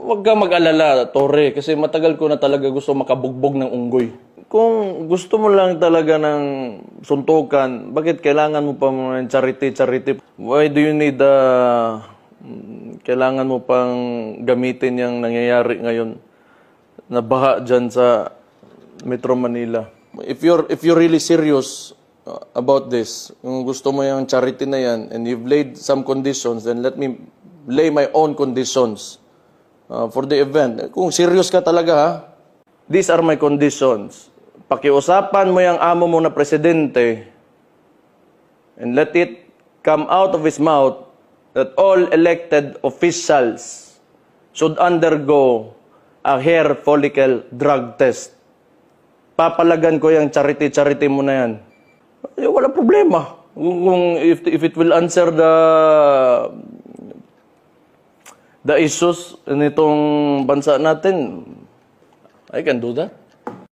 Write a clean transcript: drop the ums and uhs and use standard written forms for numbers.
Huwag ka mag-alala, Tore, kasi matagal ko na talaga gusto makabugbog ng unggoy. Kung gusto mo lang talaga ng suntukan, bakit kailangan mo pa ng charity? Why do you need kailangan mo pang gamitin yung nangyayari ngayon na baha dyan sa Metro Manila? If you're really serious about this, kung gusto mo yung charity na yan, and you've laid some conditions, then let me lay my own conditions for the event. Kung serious ka talaga, ha? These are my conditions. Pakiusapan mo yung amo mo na presidente and let it come out of his mouth that all elected officials should undergo a hair follicle drug test. Papalagan ko yung charity mo na yan. Wala problema. Kung if it will answer the issues nitong bansa natin, I can do that.